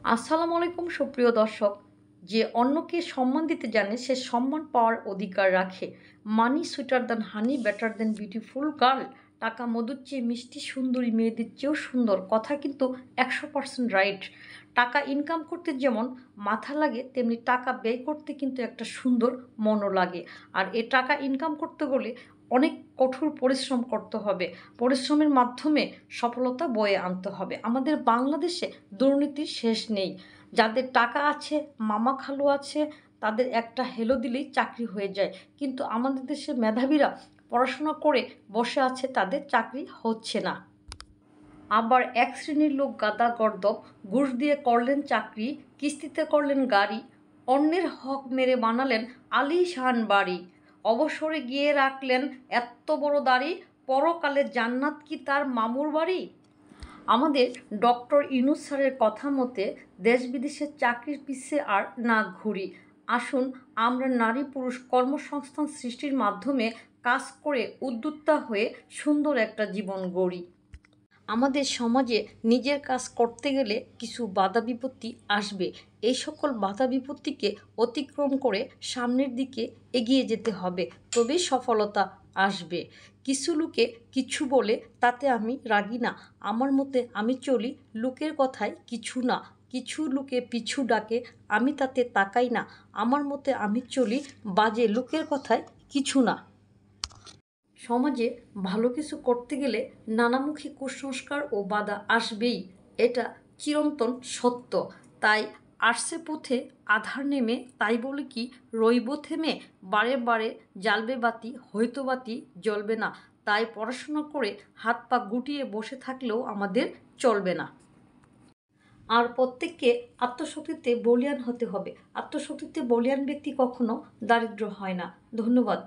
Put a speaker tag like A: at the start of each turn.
A: আসসালামু আলাইকুম সুপ্রিয় দর্শক। যে অন্যকে সম্মান দিতে জানে সে সম্মান পাওয়ার অধিকার রাখে। মানি সুইটার দ্যান হানি বেটার দ্যান বিউটিফুল গার্ল। টাকা মধুর চেয়ে মিষ্টি, সুন্দরী মেয়েদের চেয়েও সুন্দর। কথা কিন্তু 100% রাইট। টাকা ইনকাম করতে যেমন মাথা লাগে, তেমনি টাকা ব্যয় করতে কিন্তু একটা সুন্দর মনও লাগে। আর এ টাকা ইনকাম করতে গেলে অনেক কঠোর পরিশ্রম করতে হবে। পরিশ্রমের মাধ্যমে সফলতা বয়ে আনতে হবে। আমাদের বাংলাদেশে দুর্নীতির শেষ নেই। যাদের টাকা আছে, মামা খালু আছে, তাদের একটা হেলো দিলেই চাকরি হয়ে যায়। কিন্তু আমাদের দেশের মেধাবীরা পড়াশোনা করে বসে আছে, তাদের চাকরি হচ্ছে না। আবার এক শ্রেণীর লোক গাদা গর্দভ, ঘুষ দিয়ে করলেন চাকরি, কিস্তিতে করলেন গাড়ি, অন্যের হক মেরে বানালেন আলিশান বাড়ি, অবসরে গিয়ে রাখলেন এত বড় দাড়ি, পরকালে জান্নাত কি তার মামুর বাড়ি। আমাদের ডক্টর ইউনূস স্যারের কথা মতে দেশ বিদেশের চাকরির পিছে আর না ঘুরি। আসুন আমরা নারী পুরুষ কর্মসংস্থান সৃষ্টির মাধ্যমে কাজ করে উদ্যোক্তা হয়ে সুন্দর একটা জীবন গড়ি। আমাদের সমাজে নিজের কাজ করতে গেলে কিছু বাধা বিপত্তি আসবে। এই সকল বাধা বিপত্তিকে অতিক্রম করে সামনের দিকে এগিয়ে যেতে হবে, তবেই সফলতা আসবে। কিছু লোকে কিছু বলে তাতে আমি রাগি না। আমার মতে আমি চলি লোকের কথায় কিছু না। কিছু লোকে পিছু ডাকে, আমি তাতে তাকাই না। আমার মতে আমি চলি বাজে লোকের কথায় কিছু না। সমাজে ভালো কিছু করতে গেলে নানামুখী কুসংস্কার ও বাধা আসবেই, এটা চিরন্তন সত্য। তাই আসছে পথে আধার নেমে, তাই বলে কি রইব থেমে, বারে বারে জ্বালবে বাতি, হয়তো বাতি জ্বলবে না। তাই পড়াশোনা করে হাত পা গুটিয়ে বসে থাকলেও আমাদের চলবে না। আর প্রত্যেককে আত্মশক্তিতে বলীয়ান হতে হবে। আত্মশক্তিতে বলীয়ান ব্যক্তি কখনো দারিদ্র হয় না। ধন্যবাদ।